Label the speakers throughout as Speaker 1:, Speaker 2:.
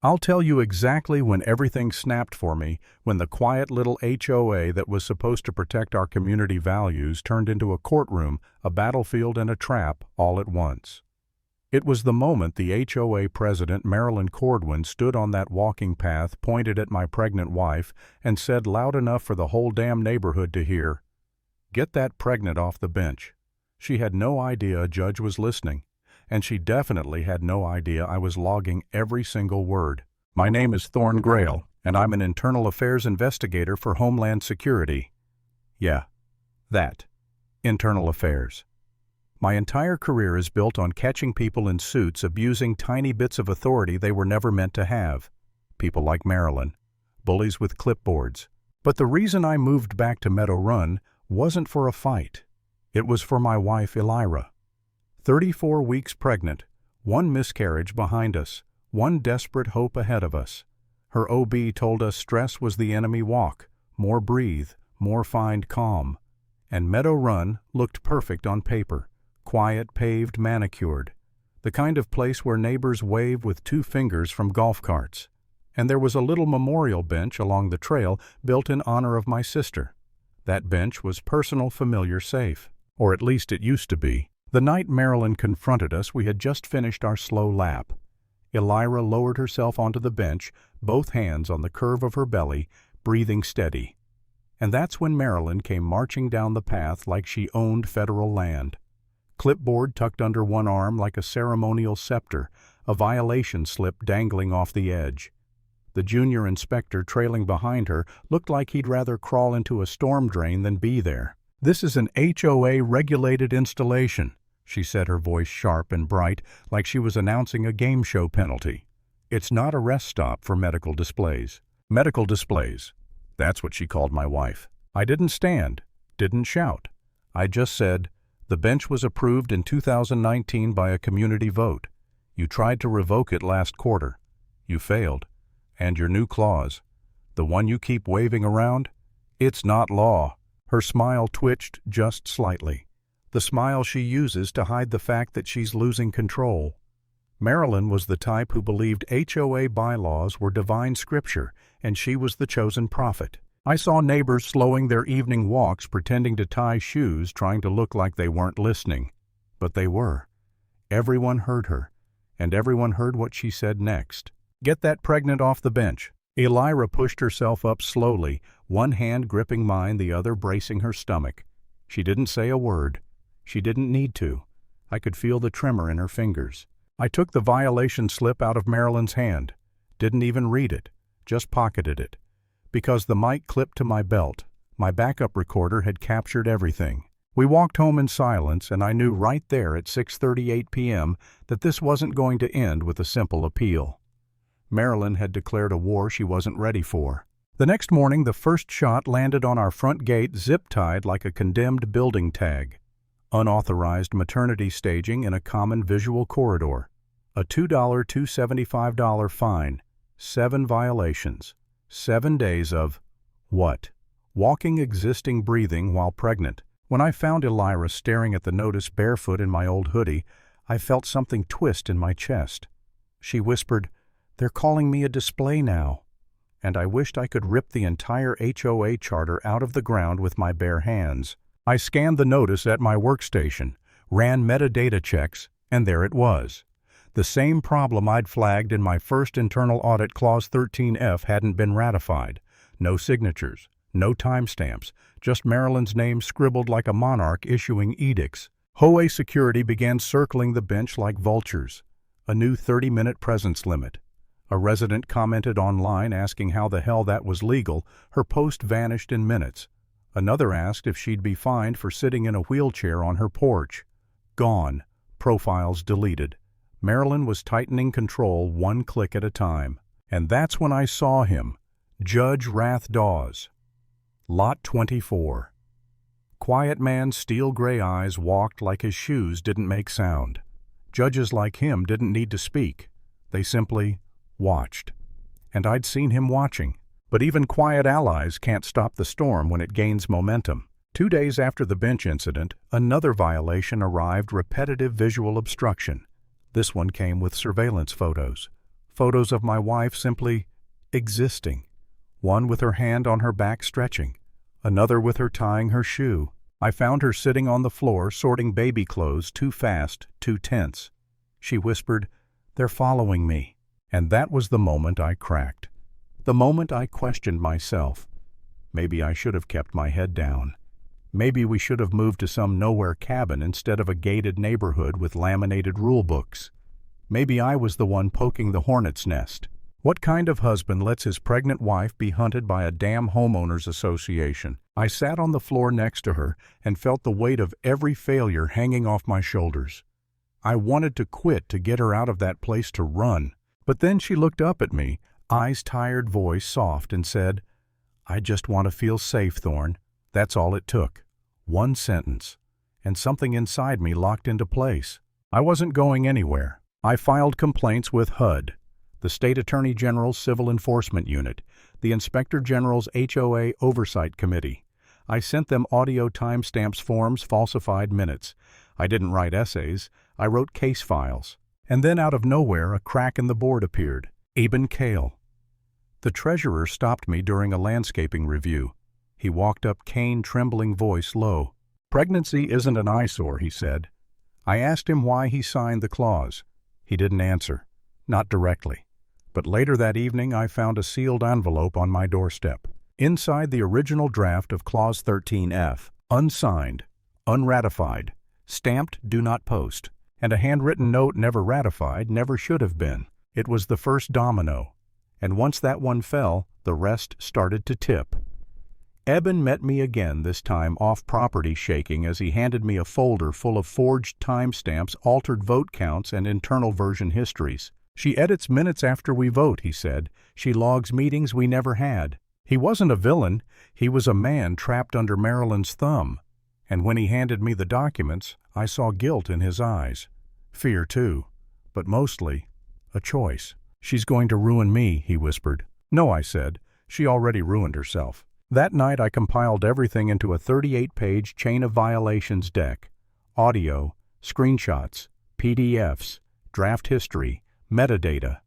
Speaker 1: I'll tell you exactly when everything snapped for me, when the quiet little HOA that was supposed to protect our community values turned into a courtroom, a battlefield, and a trap all at once. It was the moment the HOA president, Marilyn Cordwin, stood on that walking path, pointed at my pregnant wife, and said loud enough for the whole damn neighborhood to hear, "Get that pregnant off the bench." She had no idea a judge was listening, and she definitely had no idea I was logging every single word. My name is Thorne Grail, and I'm an internal affairs investigator for Homeland Security. Yeah, that. Internal affairs. My entire career is built on catching people in suits abusing tiny bits of authority they were never meant to have. People like Marilyn, bullies with clipboards. But the reason I moved back to Meadow Run wasn't for a fight. It was for my wife, Elira. 34 weeks pregnant, one miscarriage behind us, one desperate hope ahead of us. Her OB told us stress was the enemy walk, more breathe, more find calm. And Meadow Run looked perfect on paper. Quiet, paved, manicured. The kind of place where neighbors wave with 2 fingers from golf carts. And there was a little memorial bench along the trail built in honor of my sister. That bench was personal, familiar, safe. Or at least it used to be. The night Marilyn confronted us, we had just finished our slow lap. Elira lowered herself onto the bench, both hands on the curve of her belly, breathing steady. And that's when Marilyn came marching down the path like she owned federal land. Clipboard tucked under one arm like a ceremonial scepter, a violation slip dangling off the edge. The junior inspector trailing behind her looked like he'd rather crawl into a storm drain than be there. "This is an HOA-regulated installation," she said, her voice sharp and bright, like she was announcing a game show penalty. "It's not a rest stop for medical displays." Medical displays. That's what she called my wife. I didn't stand, didn't shout. I just said, "The bench was approved in 2019 by a community vote. You tried to revoke it last quarter. You failed. And your new clause, the one you keep waving around, it's not law." Her smile twitched just slightly. The smile she uses to hide the fact that she's losing control. Marilyn was the type who believed HOA bylaws were divine scripture, and she was the chosen prophet. I saw neighbors slowing their evening walks, pretending to tie shoes, trying to look like they weren't listening. But they were. Everyone heard her, and everyone heard what she said next. "Get that pregnant off the bench." Elira pushed herself up slowly, one hand gripping mine, the other bracing her stomach. She didn't say a word. She didn't need to. I could feel the tremor in her fingers. I took the violation slip out of Marilyn's hand. Didn't even read it. Just pocketed it. Because the mic clipped to my belt, my backup recorder had captured everything. We walked home in silence, and I knew right there at 6:38 p.m. that this wasn't going to end with a simple appeal. Marilyn had declared a war she wasn't ready for. The next morning, the first shot landed on our front gate, zip-tied like a condemned building tag. Unauthorized maternity staging in a common visual corridor. A $2, $275 fine. 7 violations. 7 days of what? Walking, existing, breathing while pregnant. When I found Elira staring at the notice barefoot in my old hoodie, I felt something twist in my chest. She whispered, "They're calling me a display now." And I wished I could rip the entire HOA charter out of the ground with my bare hands. I scanned the notice at my workstation, ran metadata checks, and there it was. The same problem I'd flagged in my first internal audit. Clause 13F hadn't been ratified. No signatures, no timestamps, just Marilyn's name scribbled like a monarch issuing edicts. HOA security began circling the bench like vultures. A new 30-minute presence limit. A resident commented online asking how the hell that was legal. Her post vanished in minutes. Another asked if she'd be fined for sitting in a wheelchair on her porch. Gone. Profiles deleted. Marilyn was tightening control one click at a time. And that's when I saw him, Judge Rath Dawes. Lot 24. Quiet man, steel gray eyes, walked like his shoes didn't make sound. Judges like him didn't need to speak. They simply watched. And I'd seen him watching. But even quiet allies can't stop the storm when it gains momentum. 2 days after the bench incident, another violation arrived: repetitive visual obstruction. This one came with surveillance photos. Photos of my wife simply existing. One with her hand on her back stretching, another with her tying her shoe. I found her sitting on the floor sorting baby clothes, too fast, too tense. She whispered, "They're following me." And that was the moment I cracked. The moment I questioned myself. Maybe I should have kept my head down. Maybe we should have moved to some nowhere cabin instead of a gated neighborhood with laminated rule books. Maybe I was the one poking the hornet's nest. What kind of husband lets his pregnant wife be hunted by a damn homeowners association? I sat on the floor next to her and felt the weight of every failure hanging off my shoulders. I wanted to quit, to get her out of that place, to run. But then she looked up at me, eyes tired, voice soft, and said, "I just want to feel safe, Thorne." That's all it took. One sentence. And something inside me locked into place. I wasn't going anywhere. I filed complaints with HUD, the State Attorney General's Civil Enforcement Unit, the Inspector General's HOA Oversight Committee. I sent them audio timestamps, forms, falsified minutes. I didn't write essays. I wrote case files. And then out of nowhere, a crack in the board appeared. Eben Kale. The treasurer stopped me during a landscaping review. He walked up, cane, trembling voice low. "Pregnancy isn't an eyesore," he said. I asked him why he signed the clause. He didn't answer. Not directly. But later that evening I found a sealed envelope on my doorstep. Inside, the original draft of Clause 13F, unsigned, unratified, stamped "Do Not Post," and a handwritten note, never ratified, never should have been. It was the first domino. And once that one fell, the rest started to tip. Eben met me again, this time off-property, shaking as he handed me a folder full of forged timestamps, altered vote counts, and internal version histories. "She edits minutes after we vote," he said. "She logs meetings we never had." He wasn't a villain. He was a man trapped under Marilyn's thumb. And when he handed me the documents, I saw guilt in his eyes. Fear, too. But mostly, a choice. "She's going to ruin me," he whispered. "No," I said. "She already ruined herself." That night I compiled everything into a 38-page chain of violations deck. Audio, screenshots, PDFs, draft history, metadata.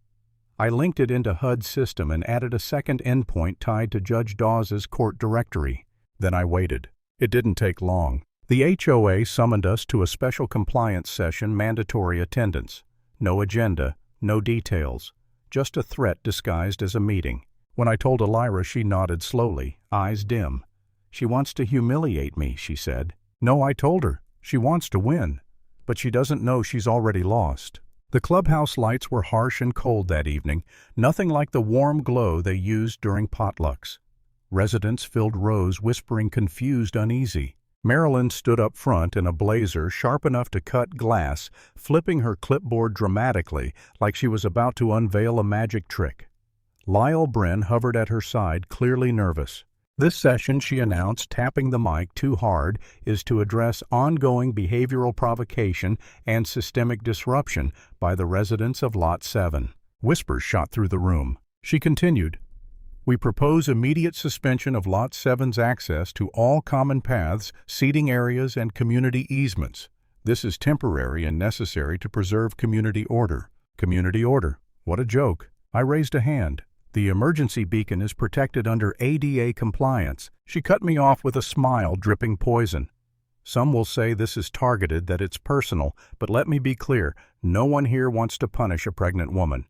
Speaker 1: I linked it into HUD's system and added a second endpoint tied to Judge Dawes's court directory. Then I waited. It didn't take long. The HOA summoned us to a special compliance session, mandatory attendance. No agenda, no details. Just a threat disguised as a meeting. When I told Elira, she nodded slowly, eyes dim. "She wants to humiliate me," she said. "No," I told her. "She wants to win. But she doesn't know she's already lost." The clubhouse lights were harsh and cold that evening, nothing like the warm glow they used during potlucks. Residents filled rows, whispering, confused, uneasy. Marilyn stood up front in a blazer sharp enough to cut glass, flipping her clipboard dramatically like she was about to unveil a magic trick. Lyle Bryn hovered at her side, clearly nervous. "This session," she announced, tapping the mic too hard, "is to address ongoing behavioral provocation and systemic disruption by the residents of Lot 7. Whispers shot through the room. She continued, "We propose immediate suspension of Lot 7's access to all common paths, seating areas, and community easements. This is temporary and necessary to preserve community order." Community order? What a joke. I raised a hand. "The emergency beacon is protected under ADA compliance." She cut me off with a smile dripping poison. "Some will say this is targeted, that it's personal, but let me be clear, no one here wants to punish a pregnant woman.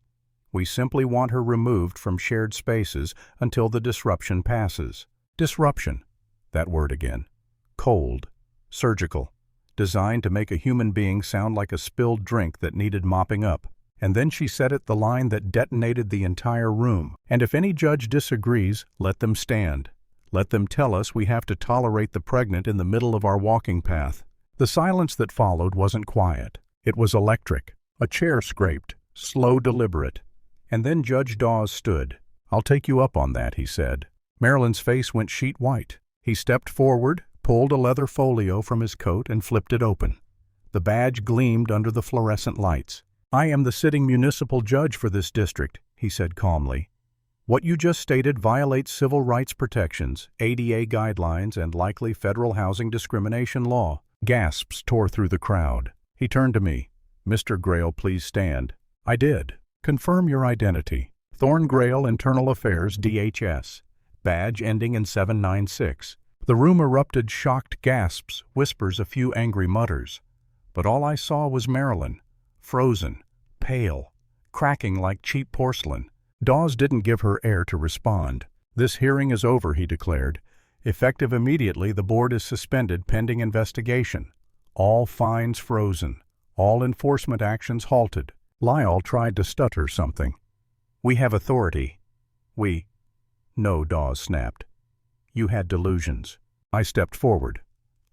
Speaker 1: We simply want her removed from shared spaces until the disruption passes." Disruption. That word again. Cold. Surgical. Designed to make a human being sound like a spilled drink that needed mopping up. And then she said it, the line that detonated the entire room. "And if any judge disagrees, let them stand. Let them tell us we have to tolerate the pregnant in the middle of our walking path." The silence that followed wasn't quiet. It was electric. A chair scraped, slow, deliberate. And then Judge Dawes stood. "I'll take you up on that," he said. Marilyn's face went sheet white. He stepped forward, pulled a leather folio from his coat, and flipped it open. The badge gleamed under the fluorescent lights. "I am the sitting municipal judge for this district," he said calmly. "What you just stated violates civil rights protections, ADA guidelines, and likely federal housing discrimination law." Gasps tore through the crowd. He turned to me. "Mr. Grail, please stand." I did. Confirm your identity. Thorngrail Internal Affairs DHS. Badge ending in 796. The room erupted shocked gasps, whispers, a few angry mutters. But all I saw was Marilyn, frozen, pale, cracking like cheap porcelain. Dawes didn't give her air to respond. "This hearing is over," he declared. "Effective immediately, the board is suspended pending investigation. All fines frozen. All enforcement actions halted." Lyle tried to stutter something. "We have authority." "No," Dawes snapped. "You had delusions." I stepped forward.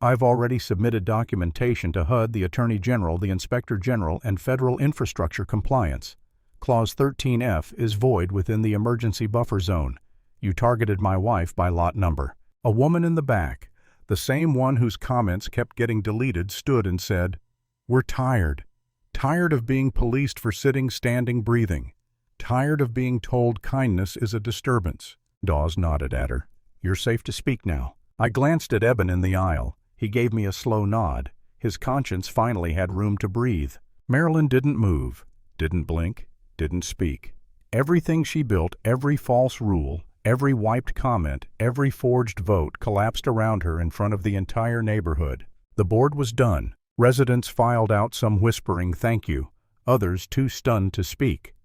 Speaker 1: "I've already submitted documentation to HUD, the Attorney General, the Inspector General, and Federal Infrastructure Compliance. Clause 13F is void within the emergency buffer zone. You targeted my wife by lot number." A woman in the back, the same one whose comments kept getting deleted, stood and said, "We're tired. Tired of being policed for sitting, standing, breathing. Tired of being told kindness is a disturbance." Dawes nodded at her. "You're safe to speak now." I glanced at Eben in the aisle. He gave me a slow nod. His conscience finally had room to breathe. Marilyn didn't move, didn't blink, didn't speak. Everything she built, every false rule, every wiped comment, every forged vote collapsed around her in front of the entire neighborhood. The board was done. Residents filed out, some whispering thank you, others too stunned to speak.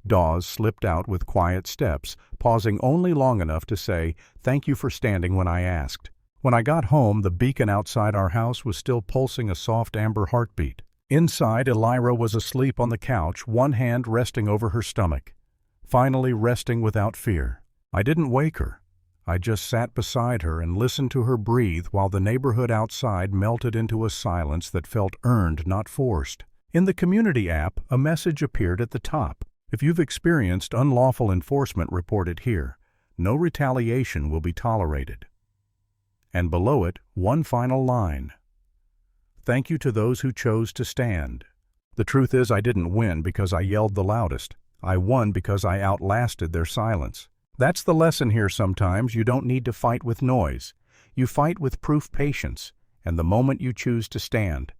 Speaker 1: Dawes slipped out with quiet steps, pausing only long enough to say, "Thank you for standing when I asked." When I got home, the beacon outside our house was still pulsing a soft amber heartbeat. Inside, Elira was asleep on the couch, one hand resting over her stomach. Finally resting without fear. I didn't wake her. I just sat beside her and listened to her breathe while the neighborhood outside melted into a silence that felt earned, not forced. In the community app, a message appeared at the top. "If you've experienced unlawful enforcement, report it here. No retaliation will be tolerated." And below it, one final line. "Thank you to those who chose to stand." The truth is, I didn't win because I yelled the loudest. I won because I outlasted their silence. That's the lesson here sometimes. You don't need to fight with noise. You fight with proof, patience, and the moment you choose to stand.